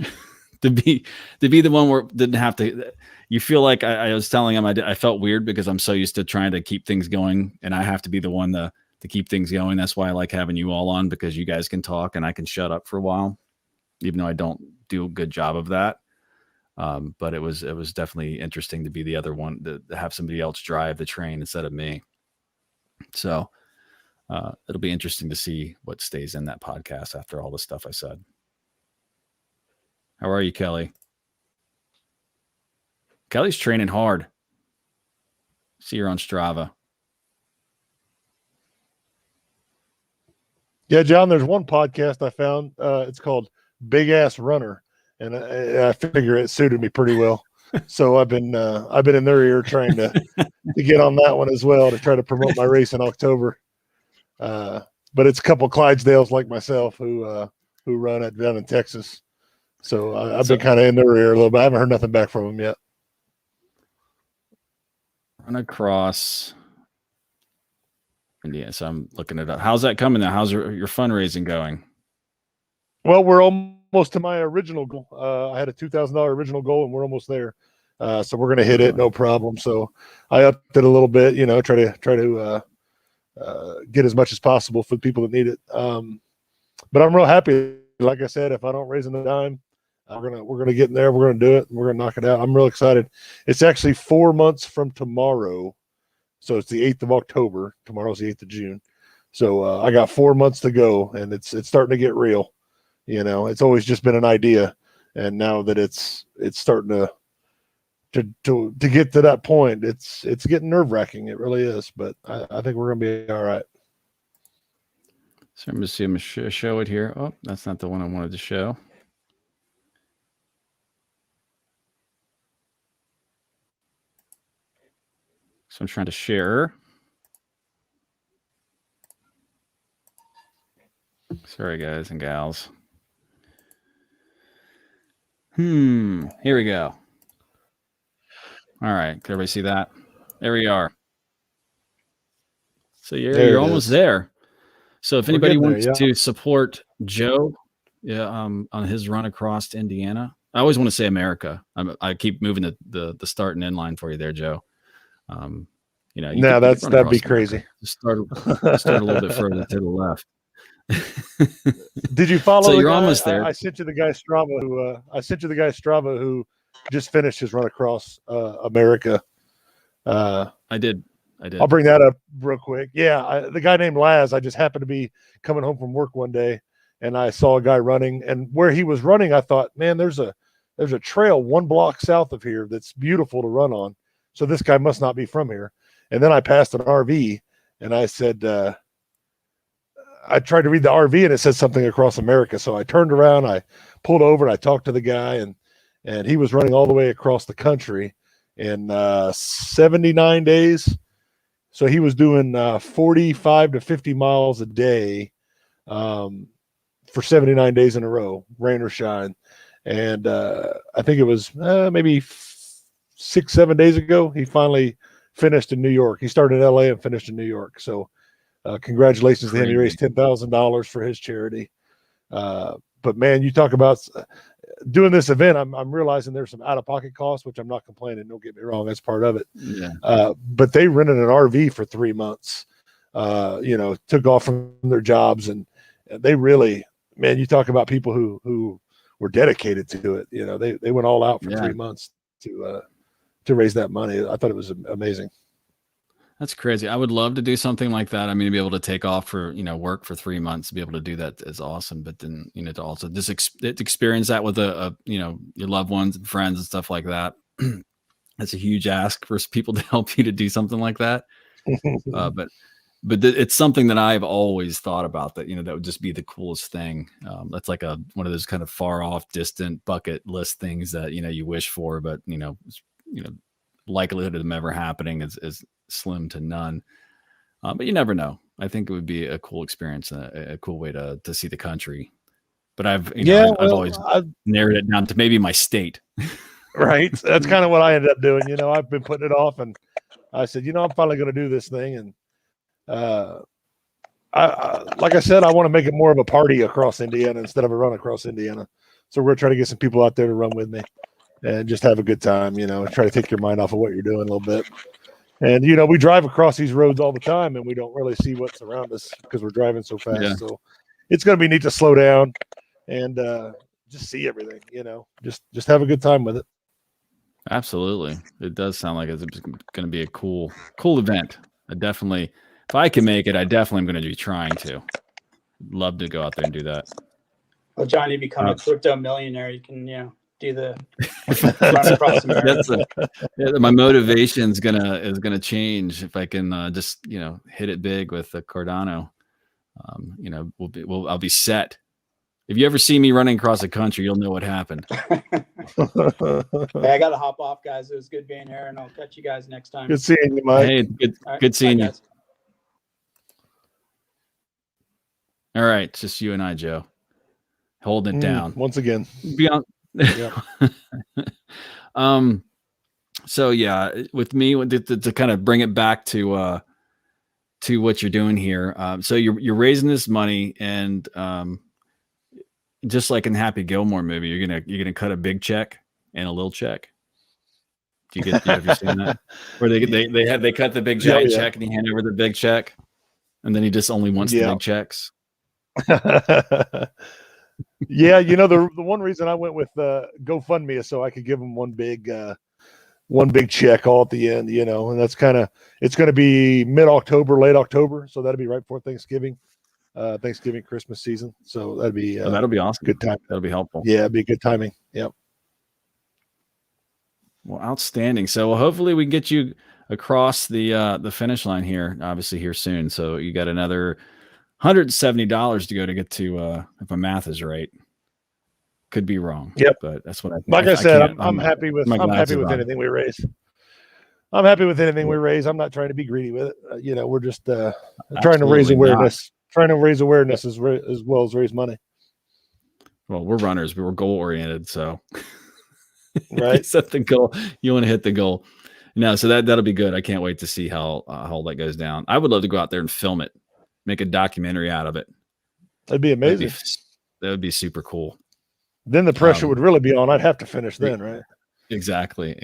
to be the one where didn't have to. You feel like I was telling him I felt weird because I'm so used to trying to keep things going, and I have to be the one to keep things going. That's why I like having you all on, because you guys can talk and I can shut up for a while, even though I don't do a good job of that. But it was definitely interesting to be the other one, to have somebody else drive the train instead of me. So it'll be interesting to see what stays in that podcast after all the stuff I said. How are you, Kelly? Kelly's training hard. See her on Strava. Yeah, John, there's one podcast I found. It's called Big Ass Runner, and I figure it suited me pretty well. So I've been in their ear trying to get on that one as well, to try to promote my race in October. But it's a couple of Clydesdales like myself who run it down in Texas. So I've been kind of in their ear a little bit. I haven't heard nothing back from them yet. Run across India. So I'm looking it up. How's that coming now? How's your fundraising going? Well, we're almost to my original goal. I had a $2,000 original goal, and we're almost there. So we're going to hit it, no problem. So I upped it a little bit, try to get as much as possible for the people that need it. But I'm real happy. Like I said, if I don't raise a dime, we're gonna get in there. We're gonna do it. We're gonna knock it out. I'm real excited. It's actually 4 months from tomorrow, so it's the 8th of October. Tomorrow's the 8th of June. So I got 4 months to go, and it's starting to get real. It's always just been an idea, and now that it's starting to get to that point, it's getting nerve-wracking. It really is, but I think we're gonna be all right. So I'm going to see him show it here. Oh, that's not the one I wanted to show. So I'm trying to share. Sorry, guys and gals. Here we go. All right. Can everybody see that? There we are. So you're almost there. So if anybody wants to support Joe, on his run across Indiana, I always want to say America. I keep moving the start and end line for you there, Joe. That'd be crazy. Just start a little bit further to the left. Did you follow? So you're almost there. I sent you the guy Strava who just finished his run across America. I did. I'll bring that up real quick. Yeah, the guy named Laz. I just happened to be coming home from work one day, and I saw a guy running. And where he was running, I thought, man, there's a trail 1 block south of here that's beautiful to run on. So this guy must not be from here. And then I passed an RV, and I said, I tried to read the RV, and it said something across America. So I turned around, I pulled over, and I talked to the guy, and he was running all the way across the country in 79 days. So he was doing 45 to 50 miles a day for 79 days in a row, rain or shine. And I think it was maybe 6-7 days ago, he finally finished in New York. He started in LA and finished in New York. So congratulations to him. He raised $10,000 for his charity. But man, you talk about doing this event, I'm realizing there's some out-of-pocket costs, which I'm not complaining. Don't get me wrong, that's part of it. Yeah. But they rented an RV for 3 months. Took off from their jobs, and they really, man, you talk about people who were dedicated to it. They went all out for 3 months to raise that money. I thought it was amazing. That's crazy. I would love to do something like that. I mean, to be able to take off for, work for 3 months, to be able to do that is awesome. But then, to also just experience that with your loved ones and friends and stuff like that. That's a huge ask for people to help you to do something like that. But it's something that I've always thought about, that, that would just be the coolest thing. That's like one of those kind of far off, distant bucket list things that, you wish for, but, likelihood of them ever happening is slim to none. But you never know. I think it would be a cool experience, a cool way to see the country. But I've always narrowed it down to maybe my state. Right. That's kind of what I ended up doing. I've been putting it off, and I said, I'm finally going to do this thing. And like I said, I want to make it more of a party across Indiana instead of a run across Indiana. So we're going to try to get some people out there to run with me and just have a good time, and try to take your mind off of what you're doing a little bit. And, we drive across these roads all the time, and we don't really see what's around us because we're driving so fast. Yeah. So it's going to be neat to slow down and just see everything, just have a good time with it. Absolutely. It does sound like it's going to be a cool event. If I can make it, I definitely am going to be trying to. Love to go out there and do that. Well, Johnny, become a crypto millionaire. You can, do the run across America. My motivation is gonna change if I can just hit it big with the Cardano. I'll be set. If you ever see me running across the country, you'll know what happened. Hey, I gotta hop off, guys. It was good being here, and I'll catch you guys next time. Good seeing you, Mike. Hey, good seeing you. Guys. All right, it's just you and I, Joe. Holding it down once again. Beyond. Yeah. So yeah, with me, to kind of bring it back to what you're doing here. So you're raising this money, and just like in Happy Gilmore movie, you're gonna cut a big check and a little check. Have you seen that? Where they cut the big giant check and he hand over the big check, and then he just only wants the big checks. Yeah, the one reason I went with GoFundMe is so I could give them one big check all at the end, and that's it's going to be mid-October, late October, so that'll be right before Thanksgiving, Christmas season. So that'll be awesome. Good time. That'll be helpful. Yeah, it'd be good timing. Yep. Well, outstanding. So hopefully we can get you across the finish line here, obviously here soon. So you got another $170 to go to get to, if my math is right. Could be wrong. Yep. But that's what I think. Like I said, I'm happy with anything we raise. I'm happy with anything we raise. I'm not trying to be greedy with it. We're just trying to raise awareness. Trying to raise awareness as well as raise money. Well, we're runners, but we're goal oriented. So Right. You set the goal, you want to hit the goal. No, so that'll be good. I can't wait to see how that goes down. I would love to go out there and film it, make a documentary out of it. That'd be amazing. That would be super cool. Then the pressure would really be on. I'd have to finish then, right? Exactly.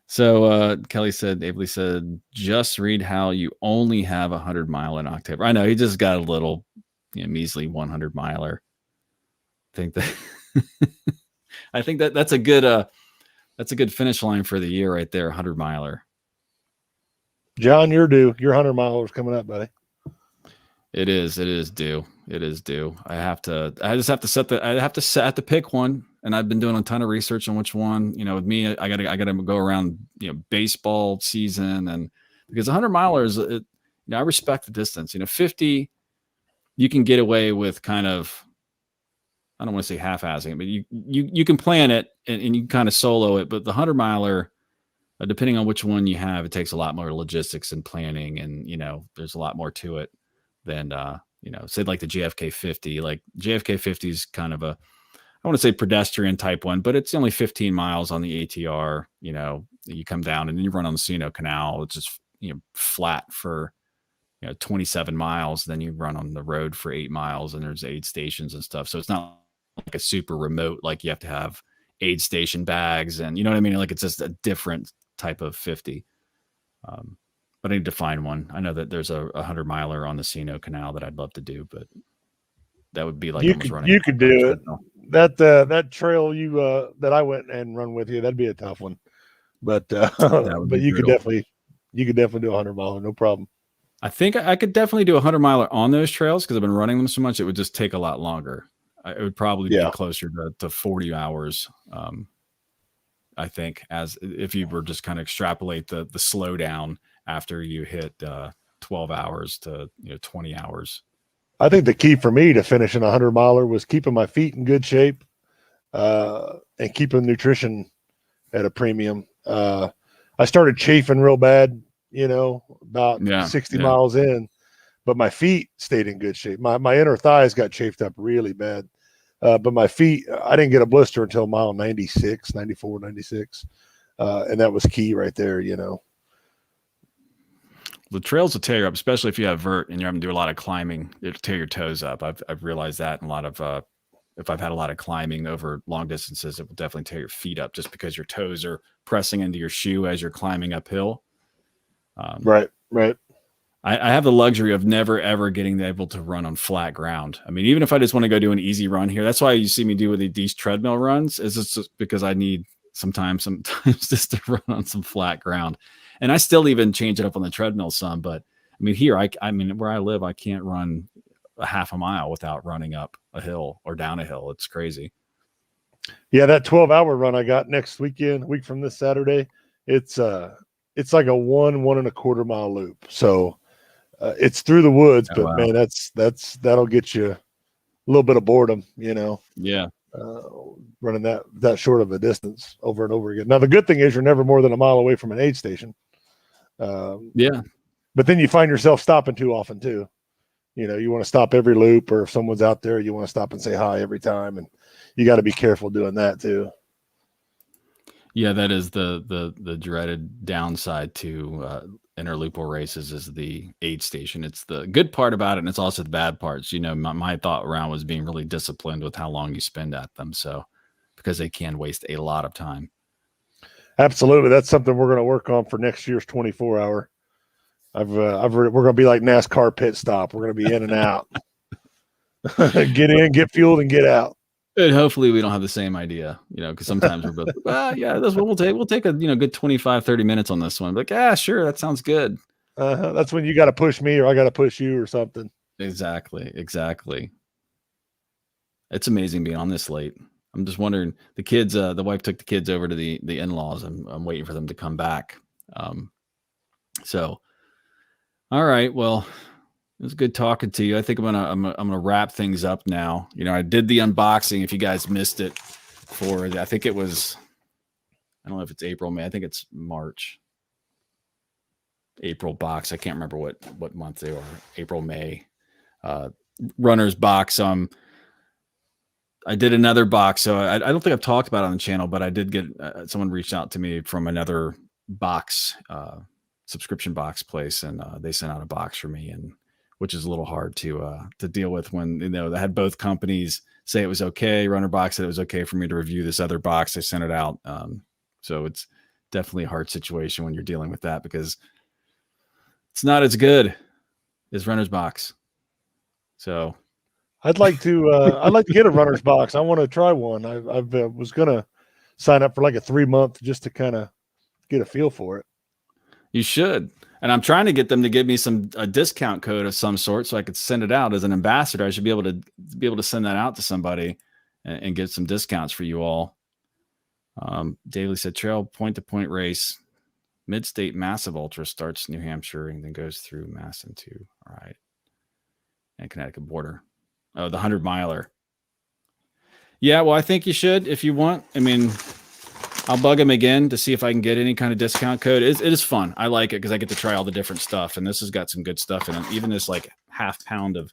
So Kelly said, Abley said, just read how you only have 100-mile in October. I know he just got a little, measly 100-miler. I think that's a good finish line for the year right there, 100-miler. John, you're due. Your 100-miler is coming up, buddy. It is due. I have to pick one. And I've been doing a ton of research on which one, with me, I gotta go around, baseball season. And because 100-milers, I respect the distance, 50, you can get away with kind of, I don't want to say half-assing it, but you can plan it and you can kind of solo it. But the 100-miler, depending on which one you have, it takes a lot more logistics and planning. And, there's a lot more to it than, say like the JFK 50. Like JFK 50 is kind of I want to say pedestrian type one, but it's only 15 miles on the ATR. You come down and then you run on the Sino Canal. It's just, flat for, 27 miles. Then you run on the road for 8 miles and there's aid stations and stuff. So it's not like a super remote, like you have to have aid station bags and you know what I mean? Like it's just a different type of 50. But I need to find one. I know that there's a 100-miler on the Sino Canal that I'd love to do, but that would be like you could do it. That trail that I went and run with you, that'd be a tough one. But you could definitely do a 100-miler, no problem. I think I could definitely do a 100-miler on those trails because I've been running them so much. It would just take a lot longer. It would probably be closer to 40 hours. I think as if you were just kind of extrapolate the slowdown after you hit 12 hours to 20 hours. I think the key for me to finishing a 100-miler was keeping my feet in good shape and keeping nutrition at a premium. I started chafing real bad, about 60 miles in, but my feet stayed in good shape. My inner thighs got chafed up really bad. But my feet, I didn't get a blister until mile 96, 94, 96. And that was key right there, The trails will tear you up, especially if you have vert and you're having to do a lot of climbing. It'll tear your toes up. I've realized that in a lot of if I've had a lot of climbing over long distances, it will definitely tear your feet up just because your toes are pressing into your shoe as you're climbing uphill. Right. I have the luxury of never ever getting able to run on flat ground. I mean, even if I just want to go do an easy run here, that's why you see me do with these treadmill runs. Is just because I need sometimes just to run on some flat ground. And I still even change it up on the treadmill some, but I mean, here, I mean, where I live, I can't run a half a mile without running up a hill or down a hill. It's crazy. Yeah. That 12-hour run I got next weekend, a week from this Saturday, it's like a 1.25 mile loop. So it's through the woods, but man, that'll get you a little bit of boredom, Yeah. Running that short of a distance over and over again. Now, the good thing is you're never more than a mile away from an aid station. But then you find yourself stopping too often too. You want to stop every loop, or if someone's out there, you want to stop and say hi every time. And you got to be careful doing that too. Yeah, that is the dreaded downside to interloopal races is the aid station. It's the good part about it, and it's also the bad parts. My thought around was being really disciplined with how long you spend at them. So, because they can waste a lot of time. Absolutely, that's something we're going to work on for next year's 24-hour. We're going to be like NASCAR pit stop. We're going to be in and out. Get in, get fueled, and get out. And hopefully we don't have the same idea, because sometimes we're both, that's what we'll take a, good 25, 30 minutes on this one. Like, sure. That sounds good. That's when you got to push me or I got to push you or something. Exactly. It's amazing being on this late. I'm just wondering, the kids, the wife took the kids over to the in-laws and I'm waiting for them to come back. So, all right, well, it was good talking to you. I think I'm gonna wrap things up now. I did the unboxing. If you guys missed it, I think it was, I don't know if it's April, May. I think it's March. April box. I can't remember what month they were. April, May. Runner's box. I did another box. So I don't think I've talked about it on the channel, but I did get someone reached out to me from another box subscription box place, and they sent out a box for me, and which is a little hard to deal with when they had both companies say it was okay. Runner Box said it was okay for me to review this other box. They sent it out, so it's definitely a hard situation when you're dealing with that because it's not as good as Runner's Box. So I'd like to get a Runner's Box. I want to try one. I was gonna sign up for like a 3-month just to kind of get a feel for it. you should. And I'm trying to get them to give me a discount code of some sort so I could send it out as an ambassador. I should be able to send that out to somebody and get some discounts for you all. Daily said trail point-to-point race, mid-state massive ultra starts New Hampshire and then goes through Mass into and Connecticut border. Oh, the 100-miler. Yeah, well, I think you should if you want. I mean, I'll bug him again to see if I can get any kind of discount code. It is fun. I like it because I get to try all the different stuff, and this has got some good stuff in it. Even this like half pound of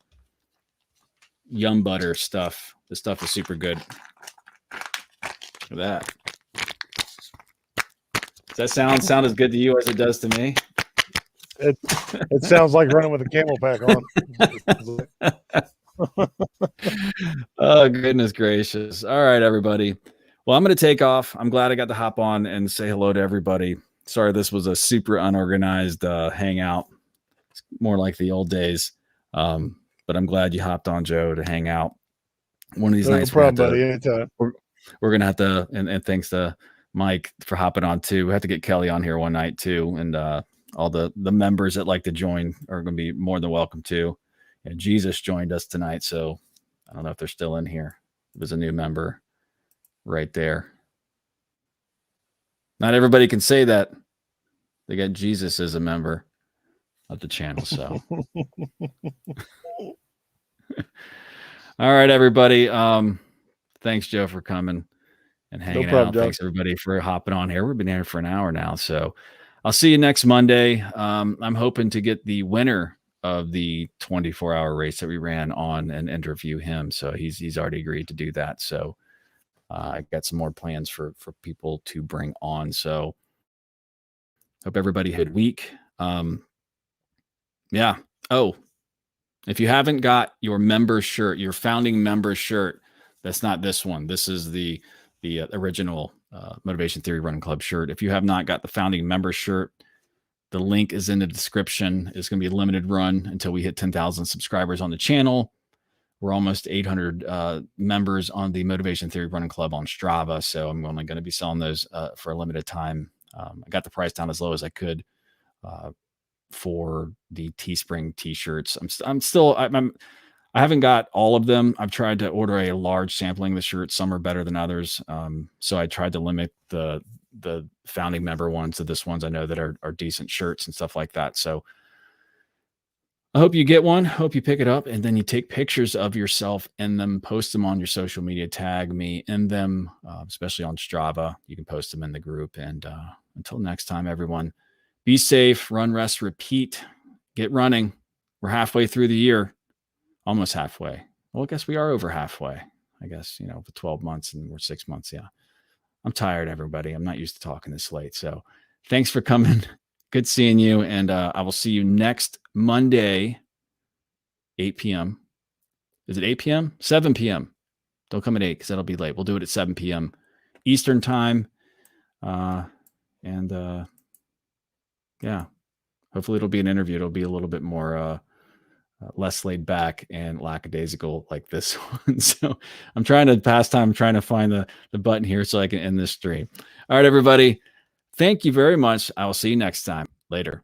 yum butter stuff. This stuff is super good. Look at that. Does that sound as good to you as it does to me? It sounds like running with a camel pack on. Oh, goodness gracious. All right, everybody. Well, I'm going to take off. I'm glad I got to hop on and say hello to everybody. Sorry, this was a super unorganized hangout. It's more like the old days. But I'm glad you hopped on, Joe, to hang out. One of these nights, no problem, buddy. Anytime. We're going to have to, and thanks to Mike for hopping on too. We have to get Kelly on here one night too. And all the members that like to join are going to be more than welcome to. And Jesus joined us tonight. So I don't know if they're still in here. There's a new member right there. Not everybody can say that. They got Jesus as a member of the channel. So all right, everybody. Thanks, Joe, for coming and hanging out. Thanks, everybody, for hopping on here. We've been here for an hour now. So I'll see you next Monday. I'm hoping to get the winner of the 24-hour race that we ran on and interview him. So he's already agreed to do that. So I got some more plans for people to bring on. So hope everybody had a good week. Yeah. Oh, if you haven't got your member shirt, your founding member shirt, that's not this one. This is the original Motivation Theory Running Club shirt. If you have not got the founding member shirt, the link is in the description. It's going to be a limited run until we hit 10,000 subscribers on the channel. We're almost 800 members on the Motivation Theory Running Club on Strava. So I'm only going to be selling those for a limited time. I got the price down as low as I could for the Teespring t-shirts. I haven't got all of them. I've tried to order a large sampling of the shirts. Some are better than others. So I tried to limit the founding member ones to this ones I know that are decent shirts and stuff like that. So I hope you get one. Hope you pick it up, and then you take pictures of yourself in them, post them on your social media, tag me in them, especially on Strava. You can post them in the group. And until next time, everyone, be safe, run, rest, repeat, get running. We're halfway through the year, almost halfway. Well, I guess we are over halfway. I guess, for 12 months and we're 6 months. Yeah. I'm tired, everybody. I'm not used to talking this late. So thanks for coming. Good seeing you. And I will see you next Monday, 8 p.m. Is it 8 p.m.? 7 p.m. Don't come at 8 because that'll be late. We'll do it at 7 p.m. Eastern time. Yeah, hopefully it'll be an interview. It'll be a little bit more less laid back and lackadaisical like this one. So I'm trying to pass time. I'm trying to find the button here so I can end this stream. All right, everybody. Thank you very much. I will see you next time. Later.